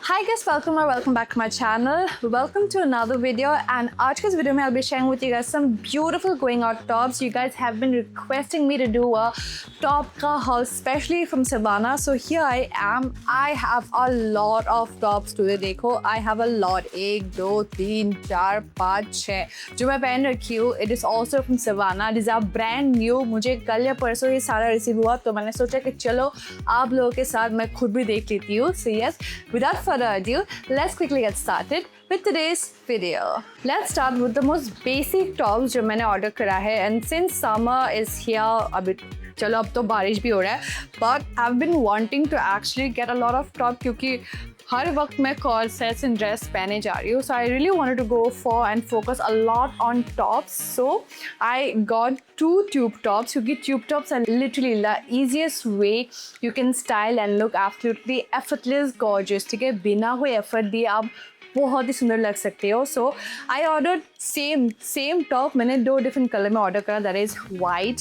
Hi guys, welcome back to my channel. Welcome to another video, and आज के इस video में I'll be sharing with you guys some beautiful going out tops. You guys have been requesting me to do a top ka haul, especially from Savannah. So here I am. I have a lot of tops today. देखो, I have a lot. 1, 2, 3, 4, 5, 6 जो मैं पहन रखी हूँ. It is also from Savannah. It is a brand new. मुझे कल या परसों ये सारा रिसीव हुआ, तो मैंने सोचा कि चलो आप लोगों के साथ मैं खुद भी देख लेती हूँ. So yes, without further ado, let's quickly get started with today's video. Let's start with the most basic tops जो मैंने ऑर्डर करा है. And since summer is here, अभी चलो अब तो बारिश भी हो रहा है, but I've been wanting to actually get a lot of top क्योंकि हर वक्त मैं corsets and dress पहने जा रही हूँ. So I really wanted to go for and focus a lot on tops. So I got 2 tube tops क्योंकि tube tops are literally the easiest way you can style and look absolutely effortless, gorgeous. ठीक है, बिना कोई effort दिए आप बहुत ही सुंदर लग सकते हो. सो आई ऑर्डर सेम टॉप. मैंने 2 डिफरेंट कलर में ऑर्डर करा. दैट इज़ वाइट,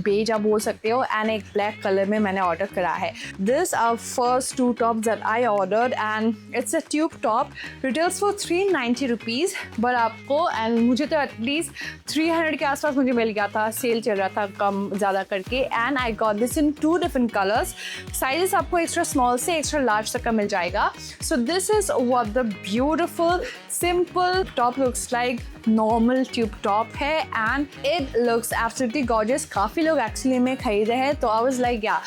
बेज आप बोल सकते हो, एंड एक ब्लैक कलर में मैंने ऑर्डर करा है. This are first 2 top that I ordered and it's a tube top. Retails for 390 rupees, but आपको एंड मुझे तो एटलीस्ट 300 के आसपास मुझे मिल गया था. सेल चल रहा था कम ज़्यादा करके. And I got this in 2 different colours. Sizes आपको एक्स्ट्रा स्मॉल से एक्स्ट्रा लार्ज तक का मिल जाएगा. So this is what the beautiful simple top looks like. Normal tube top है and it looks absolutely gorgeous. काफ़ी लोग एक्चुअली में खरीदे हैं, तो I was like yeah,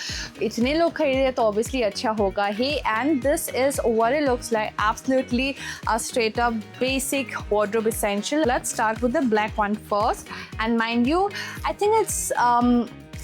इतने लोग खरीदे हैं तो obviously अच्छा होगा ही. And this is what it looks like. Absolutely a straight up basic wardrobe essential. Let's start with the black one first. And mind you, I think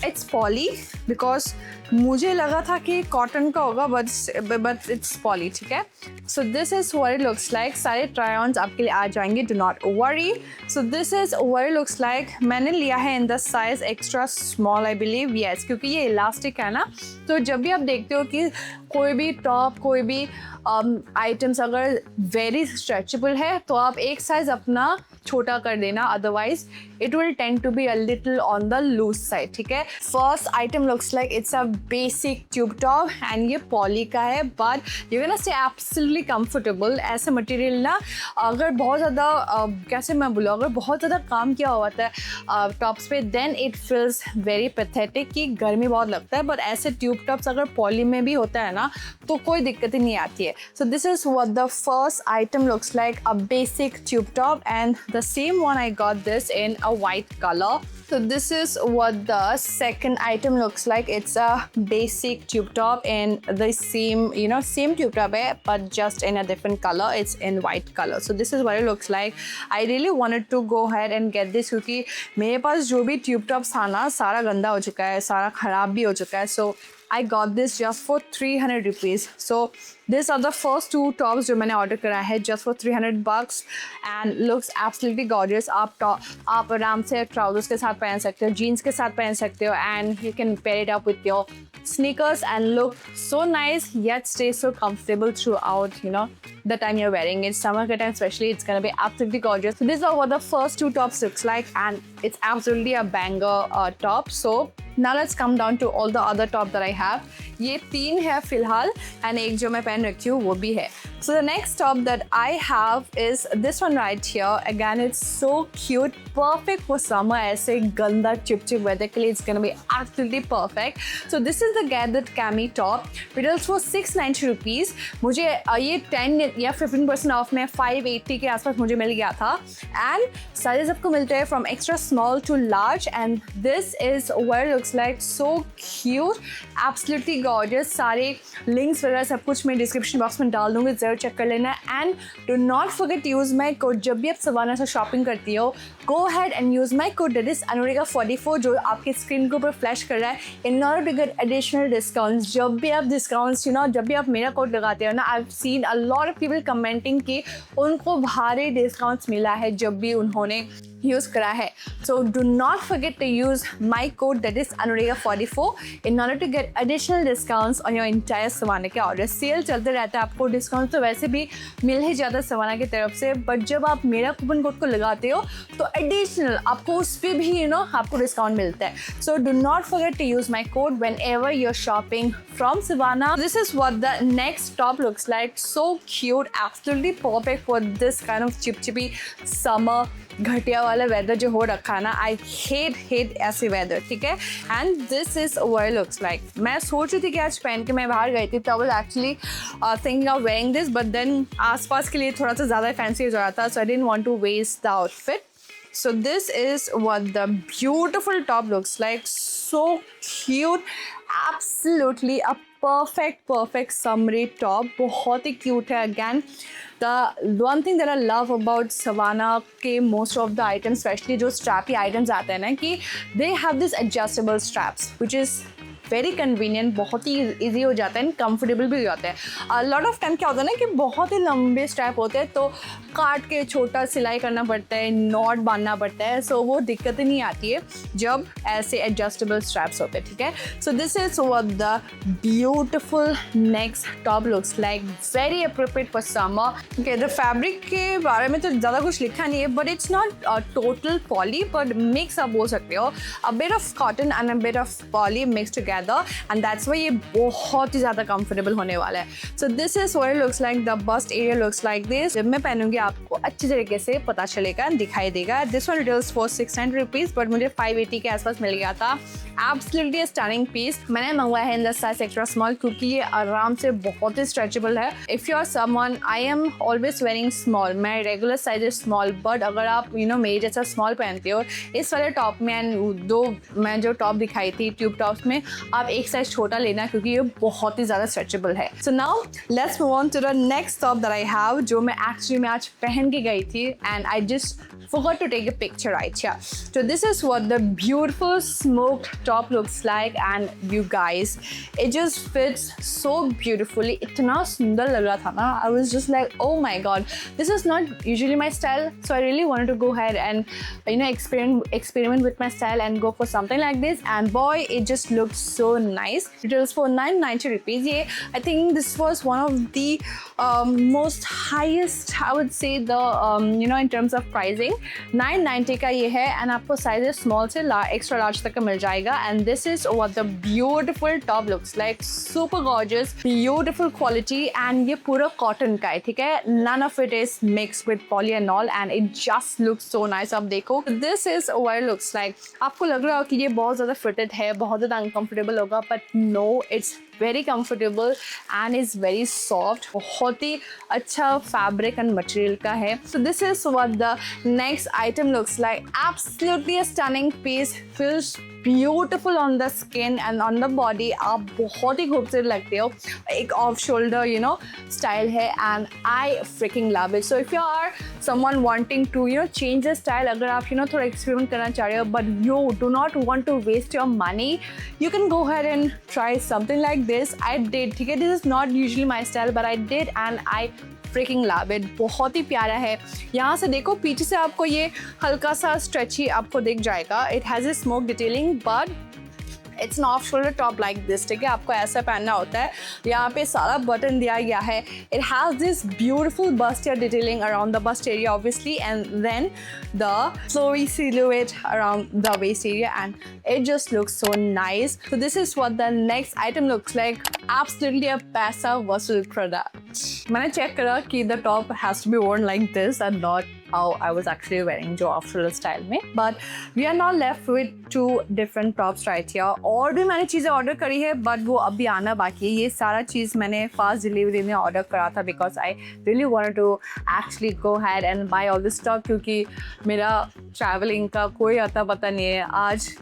it's poly because मुझे लगा था कि कॉटन का होगा, but it's poly. ठीक है, सो this is what it looks like. सारे try ऑन्स आपके लिए आ जाएंगे, do not worry. So this is what it looks like. मैंने लिया है in the size extra small, I believe. Yes, क्योंकि ये इलास्टिक है ना, तो जब भी आप देखते हो कि कोई भी टॉप, कोई भी आइटम्स अगर वेरी स्ट्रेचेबल है, तो आप एक साइज अपना छोटा कर देना, otherwise it will tend to be a little on the loose side. ठीक है, first item looks like it's a basic tube top and ये पॉली का है, but you can say absolutely comfortable. ऐसा मटेरियल ना, अगर बहुत ज़्यादा कैसे मैं बोलूँ, अगर बहुत ज़्यादा काम किया हुआ था टॉप्स पे, then it feels very pathetic कि गर्मी बहुत लगता है. बट ऐसे ट्यूब टॉप्स अगर पॉली में भी होता है ना, तो कोई दिक्कत ही नहीं आती है. So this is what the first item looks like, a basic tube top. And the same one I got this in a white color. So this is what the second item looks like. It's a basic tube top in the same tube top hai, but just in a different color. It's in white color. So this is what it looks like. I really wanted to go ahead and get this क्योंकि मेरे पास जो भी tube tops था ना, सारा गंदा हो चुका है, सारा खराब भी हो चुका है. So I got this just for 300 rupees. So these are the first 2 tops जो मैंने ऑर्डर करा है just for 300 bucks and looks absolutely gorgeous. आप आराम से ट्राउजर्स के साथ पहन सकते हो, जीन्स के साथ पहन सकते हो, and you can pair it up with your sneakers and look so nice yet stay so comfortable throughout the time you're wearing it. Summer time especially, it's gonna be absolutely gorgeous. So these are what the first 2 tops looks like, and it's absolutely a banger top. So now let's come down to all the other top that I have. ये 3 है फिलहाल, and एक जो मैं पहन रखी हूँ वो भी है. So the next top that I have is this one right here. Again, it's so cute, perfect for summer. ऐसे गंदा चिपचिप weather के लिए it's gonna be absolutely perfect. So this is the gathered cami top. Retails for 690 rupees. मुझे ये 10 या 15% of में 580 के आसपास मुझे मिल गया था. And साइजेस आपको मिलते हैं from extra small to large, and this is what it looks like. So cute, absolutely gorgeous. सारे links वगैरह सब कुछ मैं डिस्क्रिप्शन बॉक्स में डाल दूँगी, ज़रूर चेक कर लेना. And do not forget to use my code. जब भी आप सवाना से शॉपिंग करती हो, go ahead and use my code, that is अनुरेगा44, जो आपके स्क्रीन के ऊपर फ्लैश कर रहा है, in order to get additional discounts. जब भी आप डिस्काउंट्स जब भी आप मेरा कोड लगाते हो ना, I have seen a lot of people commenting कि उनको भारी डिस्काउंट्स मिला है जब भी उन्होंने यूज़ करा है. So do not forget to use my code, that is अनुरेगा44, in order to get additional discounts on your entire Savana के ऑर्डर. सेल चलते रहता है, आपको डिस्काउंट तो वैसे भी मिल ही जाता है सवाना की तरफ से, बट जब आप मेरा कूपन कोड को लगाते हो तो एडिशनल आपको उस पर भी आपको डिस्काउंट मिलता है. So do not forget to use my code whenever you are shopping from Savannah. This is what the next top looks like. So cute, absolutely perfect for this kind of चिपचिपी summer घटिया वाला weather जो हो रखा है ना. I hate ऐसे weather, ठीक है. And this is what it looks like. मैं सोच रही थी कि आज पहन के मैं बाहर गई थी, तो I was actually thinking of wearing this, but then आसपास के लिए थोड़ा सा ज़्यादा फैंसी हो रहा था, so I didn't want to waste the outfit. So this is what the beautiful top looks like. So cute, absolutely a perfect summery top. बहुत ही cute है. Again, the one thing that I love about Savannah के most of the items, especially जो strappy items आते हैं ना, कि they have this adjustable straps, which is very convenient. बहुत ही easy हो जाता है एंड कम्फर्टेबल भी हो जाता है. लॉट ऑफ टाइम क्या होता है ना कि बहुत ही लंबे स्ट्रैप होते हैं, तो काट के छोटा सिलाई करना पड़ता है, नॉट बांधना पड़ता है. सो वो दिक्कत नहीं आती है जब ऐसे एडजस्टेबल स्ट्रैप्स होते हैं, ठीक है. सो this is what the beautiful next top looks like. Very appropriate for summer. Okay, the fabric के बारे में तो ज़्यादा कुछ लिखा नहीं है, but it's not total poly, but mix आप बोल सकते हो. A bit of cotton and a bit of poly mix together, and that's why ये बहुत ही ज़्यादा कंफर्टेबल होने वाला है. So this is what it looks like. The bust area looks like this. जब मैं पहनूंगी आपको अच्छी तरीके से पता चलेगा, दिखाई देगा. This one retails for 600 rupees, but मुझे 580 के आसपास मिल गया था. Absolutely a stunning piece. मैंने मंगवाया है in the size extra small क्योंकि ये आराम से बहुत ही stretchable है. If you are someone, I am always wearing small. मैं regular size is small, but अगर आप मेरे जैसा small पहनते हो, इस वाले टॉप में मैं जो टॉप दिखाई थी ट्यूब टॉप्स में, आप एक साइज छोटा लेना क्योंकि ये बहुत ही ज़्यादा स्ट्रेचेबल है. So now let's move on to the next top that I have, जो मैं एक्चुअली मैं आज पहन के गई थी and I just forgot to take a picture right here. So this is what the beautiful smoked top looks like, and you guys, it just fits so beautifully. इतना सुंदर लग रहा था ना. I was just like, oh my god, this is not usually my style, so I really wanted to go ahead and experiment with my style and go for something like this, and boy, it just looked so nice. It was for 990 rupees. Yeah, I think this was one of the most highest, I would say, the in terms of pricing. 990 का ये है and आपको sizes small से extra large तक का मिल जाएगा. And this is what the beautiful top looks like. Super gorgeous, beautiful quality, and ये पूरा कॉटन का है, ठीक है. None of it is mix with poly and all, and it just looks so nice. आप देखो, this is what it looks like. आपको लग रहा हो कि ये बहुत ज़्यादा फिटेड है, बहुत ज़्यादा अनकंफर्टेबल होगा, but no, it's very comfortable and is very soft. बहुत ही अच्छा fabric and material का है. So this is what the next item looks like. Absolutely a stunning piece. Feels beautiful on the skin and on the body. आप बहुत ही खूबसूरत लगते हो. एक off shoulder style है, and I freaking love it. So if you are someone wanting to change the style, अगर आप थोड़ा experiment करना चाह रहे हो, but you do not want to waste your money, you can go ahead and try something like this. I did, ठीक है. This is not usually my style, but I did and I freaking love it. बहुत ही प्यारा है. यहाँ से देखो, पीछे से आपको ये हल्का सा स्ट्रेची आपको दिख जाएगा. It has a smoke detailing, but it's an off shoulder top like this, ठीक है. आपको ऐसा पहनना होता है. यहाँ पे सारा बटन दिया गया है. It has this beautiful bust area detailing around the bust area obviously, and then the flowy silhouette around the waist area, and it just looks so nice. So this is what the next item looks like. Absolutely a पैसा वसूल product. मैंने check करा कि the top has to be worn like this and not how I was actually wearing जो off shoulder style में. But we are now left with two different tops right here. और भी मैंने चीज़ें order करी है, बट वो अभी आना बाकी है. ये सारा चीज़ मैंने फास्ट डिलीवरी में ऑर्डर करा था because I really wanted to actually go ahead and buy all this stuff, क्योंकि मेरा ट्रैवलिंग का कोई अता पता नहीं है. आज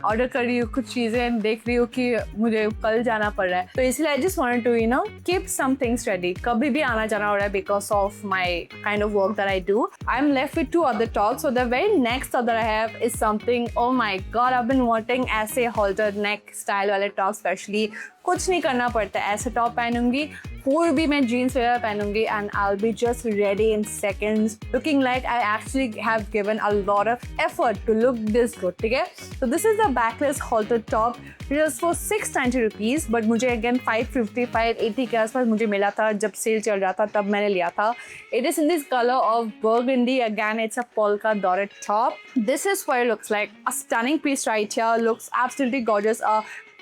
ऑर्डर कर रही हूँ कुछ चीज़ें, देख रही हूँ कि मुझे कल जाना पड़ रहा है, तो इसलिए I just wanted to keep some things ready. कभी भी आना जाना हो रहा है because of my kind of work that I do. I am left with two other tops. So the very next that I have is something, oh my God, I have been wanting ऐसे halter neck style वाले top. Specially कुछ नहीं करना पड़ता, ऐसे top पहनूंगी, कोई भी मैं जीन्स वगैरह पहनूंगी, and I will be just ready in seconds, looking like I actually have given a lot of effort to look this good, ठीक है. तो this is the backless halter top. It is for 690 rupees, but मुझे again 550 580 के आसपास मुझे मिला था. जब सेल चल रहा था तब मैंने लिया था. It is in this colour of burgundy. Again it's a polka dotted top. This is what it looks like. A stunning piece right here. Looks absolutely gorgeous.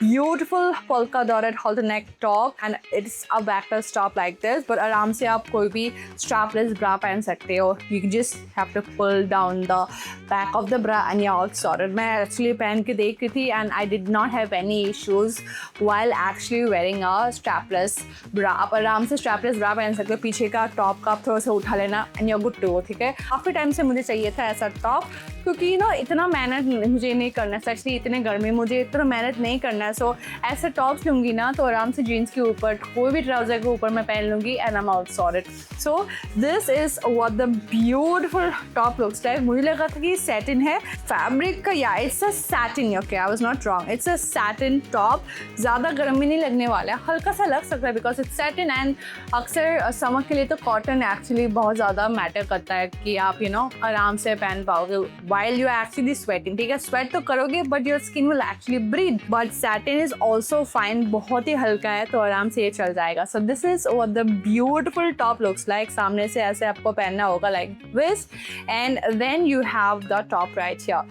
beautiful polka dotted halter neck top and it's a backless top like this, but आराम से आप कोई भी strapless bra पहन सकते हो. You just have to pull down the back of the bra and you're all sorted. मैं actually पहन के देख रही थी and I did not have any issues while actually wearing a strapless bra. आप आराम से strapless bra पहन सकते हो. पीछे का top का आप थोड़ा सा उठा लेना and you're good to go. ठीक है, काफ़ी टाइम से मुझे चाहिए था ऐसा टॉप, क्योंकि ना इतना मेहनत मुझे नहीं करना है, स्पेशली इतने गर्मी मुझे इतना मेहनत नहीं करना है. सो ऐसे टॉप्स लूँगी ना तो आराम से जीन्स के ऊपर कोई भी ट्राउजर के ऊपर मैं पहन लूँगी and I am all sorted. So this is what the beautiful top looks like. मुझे लगा था कि सैटिन है फैब्रिक का, या it's a satin. Okay, I was not wrong, it's a satin top. ज़्यादा गर्मी नहीं लगने वाला है, हल्का सा लग सकता है बिकॉज इट्स सैटिन एंड अक्सर समर के लिए तो कॉटन एक्चुअली बहुत ज़्यादा मैटर करता है कि आप आराम से पहन पाओगे while you are actually sweating. ठीक है, स्वेट तो करोगे but your skin will actually breathe. But satin is also fine, बहुत ही हल्का है तो आराम से ये चल जाएगा. So this is what the beautiful top looks like. सामने से ऐसे आपको पहनना होगा like this and then you have the top right here.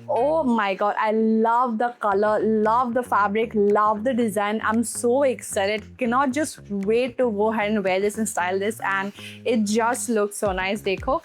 Oh my god, I love the color, love the fabric, love the design. I'm so excited, cannot just wait to go ahead and wear this and style this, and it just looks so nice. देखो,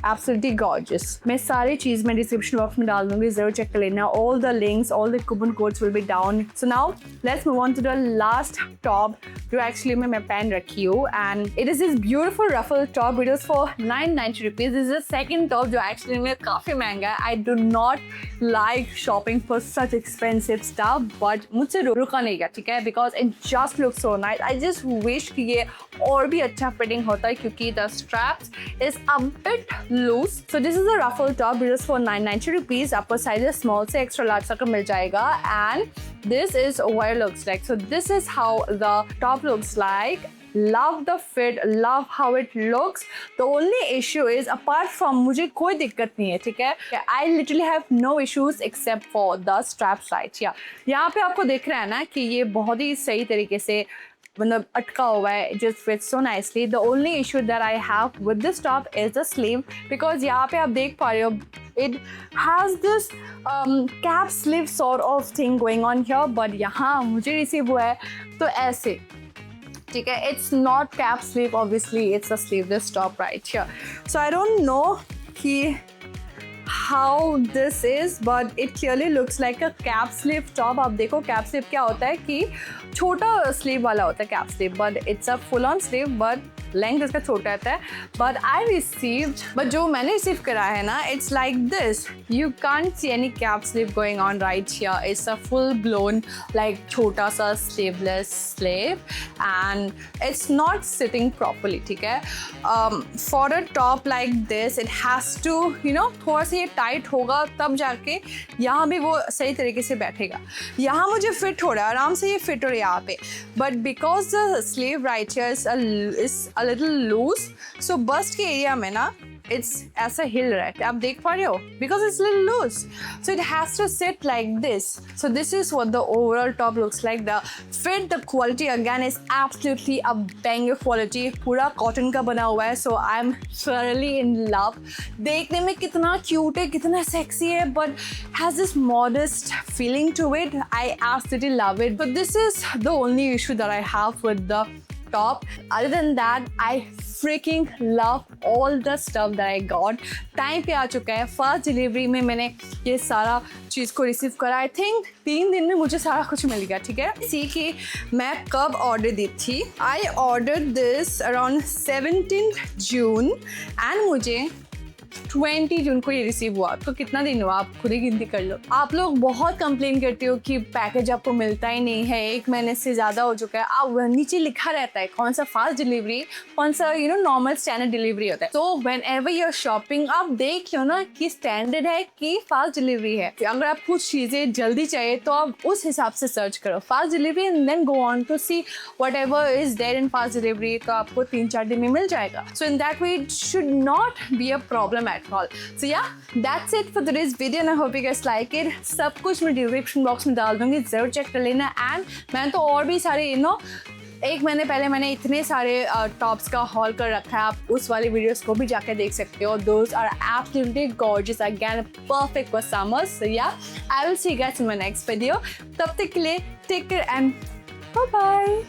absolutely gorgeous. मैं सारी चीज़ में description box में डाल दूँगी, ज़रूर check कर लेना. All the links, all the coupon codes will be down. So now let's move on to the last top जो actually मैं पहन रखी हूँ, and it is this beautiful ruffle top. It is for 990 rupees. This is the second top जो actually में काफ़ी महंगा है. I do not like shopping for such expensive stuff, but मुझसे रुका नहीं गया, ठीक है, because it just looks so nice. I just wish कि ये और भी अच्छा फिटिंग होता है क्योंकि the straps is a bit loose. So this is a ruffle top. It is for 990 rupees. आपको साइज स्मॉल से एक्स्ट्रा लार्ज तक मिल जाएगा and this is what it looks like. So this is how the top looks like. Love the fit, love how it looks. The only issue is apart from मुझे कोई दिक्कत नहीं है, ठीक है. I literally have no issues except for the strap right here. यहाँ पे आपको दिख रहा है ना कि ये बहुत ही सही तरीके से मतलब अटका हुआ है. It just fits so nicely. The only issue that I have with this top is the sleeve, because यहाँ पे आप देख पा रहे हो it has this cap sleeve sort of thing going on here, but यहाँ मुझे रिसीव हुआ है तो ऐसे, ठीक है. It's not cap sleeve, obviously it's a sleeveless top right here. So I don't know कि how this is, but it clearly looks like a cap sleeve top. आप देखो cap sleeve क्या होता है कि छोटा sleeve वाला होता है cap sleeve, but it's a full on sleeve, but length इसका छोटा रहता है. बट आई रिसीव्ड, बट जो मैंने रिसीव करा है ना, it's like this. You can't see any cap sleeve going on right here. It's a full blown like छोटा सा sleeveless sleeve and it's not sitting properly, ठीक है. For a top like this it has to थोड़ा सा ये tight होगा तब जाके यहाँ भी वो सही तरीके से बैठेगा. यहाँ मुझे फिट हो रहा है, आराम से ये फिट हो रहा है यहाँ पे, but because the sleeve right here is a little loose, so bust के एरिया में ना it's ऐसा हिल रहा है, आप देख पा रहे हो, because it's little loose, so it has to sit like this. So this is what the overall top looks like. The fit, the quality again is absolutely a banger quality. पूरा cotton का बना हुआ है, so I'm thoroughly in love. देखने में कितना cute है, कितना sexy है, but has this modest feeling to it. I absolutely love it. But this is the only issue that I have with the top. Other than that, I freaking love all the stuff that I got. Time पे आ चुका है. First delivery में मैंने ये सारा चीज़ को receive करा. I think 3 दिन में मुझे सारा कुछ मिल गया, ठीक है. सी कि मैं कब ऑर्डर दी थी. I order this around 17 June and मुझे 20 जून को ये रिसीव हुआ. तो कितना दिन हुआ आप खुद ही गिनती कर लो. आप लोग बहुत कंप्लेन करते हो कि पैकेज आपको मिलता ही नहीं है, 1 महीने से ज़्यादा हो चुका है. अब नीचे लिखा रहता है कौन सा फास्ट डिलीवरी, कौन सा नॉर्मल स्टैंडर्ड डिलीवरी होता है. तो whenever you are shopping आप देख लो ना कि स्टैंडर्ड है कि फास्ट डिलीवरी है. अगर आप कुछ चीज़ें जल्दी चाहिए तो आप उस हिसाब से सर्च करो fast delivery and then go on to see whatever is there in fast delivery. तो आपको 3-4 दिन में मिल जाएगा. So in that way it should not be a problem at all. So yeah, that's it for today's video and I hope you guys like it. सब कुछ मैं description box में डाल दूंगी, जरूर चेक कर लेना. एंड मैं तो और भी सारे 1 महीने पहले मैंने इतने सारे टॉप्स का हॉल कर रखा है, आप उस वाली वीडियोस को भी जाके देख सकते हो। Those are absolutely gorgeous, again perfect for summers. So yeah, I will see you guys in my next video. तब तक के लिए take care and bye bye.